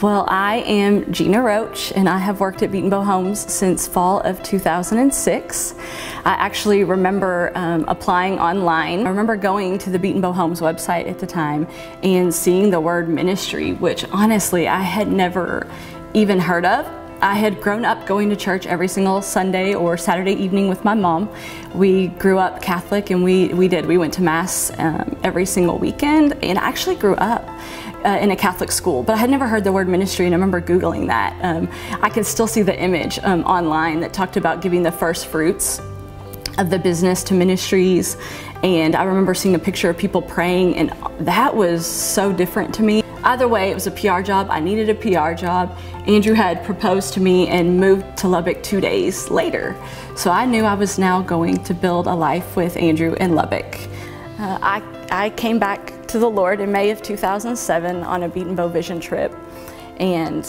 Well, I am Gina Roach, and I have worked at Beat & Bow Homes since fall of 2006. I actually remember applying online. I remember going to the Beat & Bow Homes website at the time and seeing the word ministry, which honestly I had never even heard of. I had grown up going to church every single Sunday or Saturday evening with my mom. We grew up Catholic, and we went to Mass every single weekend, and I actually grew up in a Catholic school, but I had never heard the word ministry, and I remember Googling that. I can still see the image online that talked about giving the first fruits of the business to ministries, and I remember seeing a picture of people praying, and that was so different to me. Either way, it was a PR job. I needed a PR job. Andrew had proposed to me and moved to Lubbock 2 days later, so I knew I was now going to build a life with Andrew in Lubbock. I came back to the Lord in May of 2007 on a Beat & Bow Vision trip, and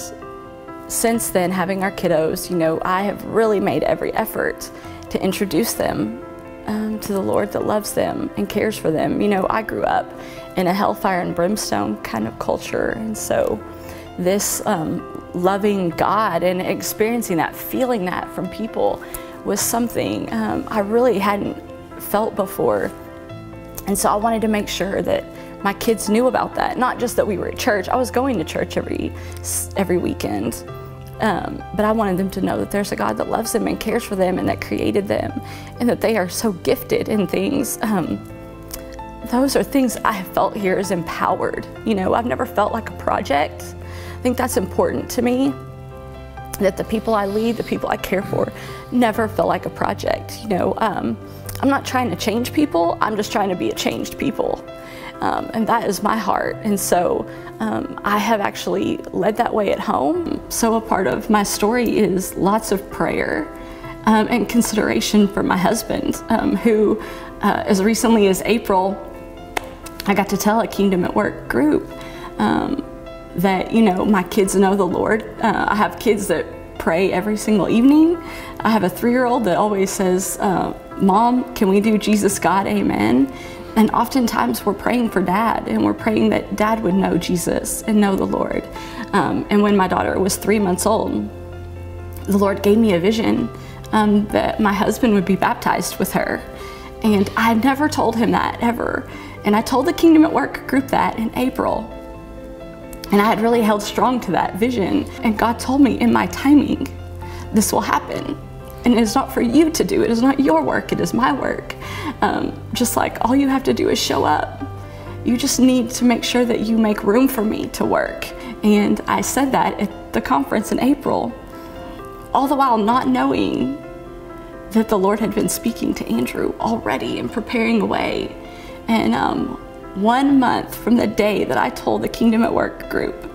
since then, having our kiddos, you know, I have really made every effort to introduce them to the Lord that loves them and cares for them. You know, I grew up in a hellfire and brimstone kind of culture, and so this loving God and experiencing that, feeling that from people was something I really hadn't felt before. And so I wanted to make sure that my kids knew about that. Not just that we were at church. I was going to church every weekend. But I wanted them to know that there's a God that loves them and cares for them and that created them, and that they are so gifted in things. Those are things I have felt here as empowered. You know, I've never felt like a project. I think that's important to me, that the people I lead, the people I care for, never feel like a project. You know, I'm not trying to change people, I'm just trying to be a changed people. And that is my heart. And so I have actually led that way at home. So a part of my story is lots of prayer and consideration for my husband, who as recently as April, I got to tell a Kingdom at Work group that, you know, my kids know the Lord. I have kids that pray every single evening. I have a 3-year-old that always says, Mom, can we do Jesus God, amen? And oftentimes we're praying for Dad, and we're praying that Dad would know Jesus and know the Lord. And when my daughter was 3 months old, the Lord gave me a vision that my husband would be baptized with her. And I had never told him that, ever. And I told the Kingdom at Work group that in April. And I had really held strong to that vision. And God told me, in my timing, this will happen. And it is not for you to do. It is not your work, it is my work. Just like all you have to do is show up. You just need to make sure that you make room for me to work. And I said that at the conference in April, all the while not knowing that the Lord had been speaking to Andrew already and preparing a way. And 1 month from the day that I told the Kingdom at Work group,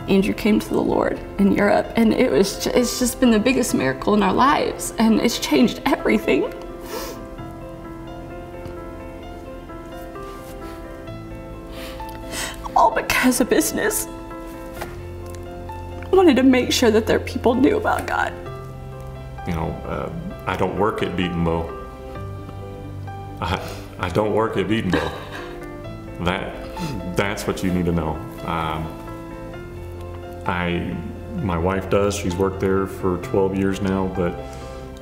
Andrew came to the Lord in Europe, and it's just been the biggest miracle in our lives, and it's changed everything. All because of business. I wanted to make sure that their people knew about God. You know, I don't work at Beat & Bow. I don't work at Beat & Bow. That's what you need to know. My wife does. She's worked there for 12 years now, but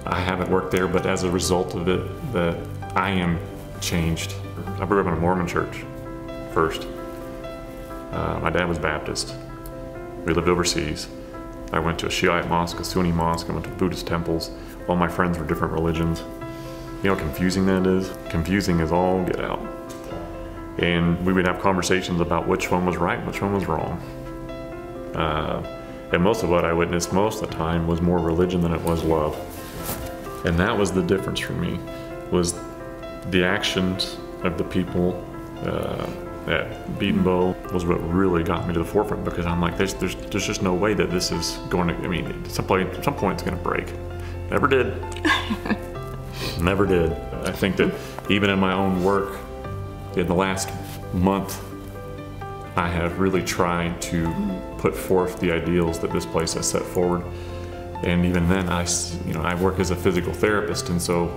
I haven't worked there. But as a result of it, that I am changed. I grew up in a Mormon church first. My dad was Baptist. We lived overseas. I went to a Shiite mosque, a Sunni mosque. I went to Buddhist temples. All my friends were different religions. You know how confusing that is? Confusing as all get out. And we would have conversations about which one was right and which one was wrong. And most of what I witnessed most of the time was more religion than it was love. And that was the difference for me, was the actions of the people at Beat & Bow was what really got me to the forefront, because I'm like, there's just no way that this is going to, I mean, at some point it's going to break. Never did. Never did. I think that even in my own work, in the last month, I have really tried to put forth the ideals that this place has set forward. And even then, I work as a physical therapist, and so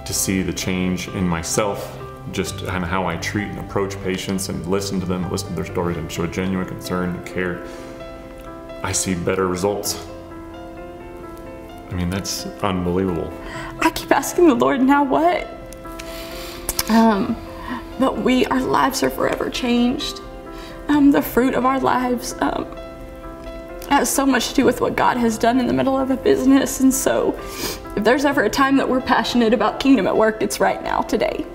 to see the change in myself, just and how I treat and approach patients and listen to them, listen to their stories and show genuine concern and care, I see better results. I mean, that's unbelievable. I keep asking the Lord, now what? But our lives are forever changed. The fruit of our lives has so much to do with what God has done in the middle of a business. And so if there's ever a time that we're passionate about Kingdom at Work, it's right now, today.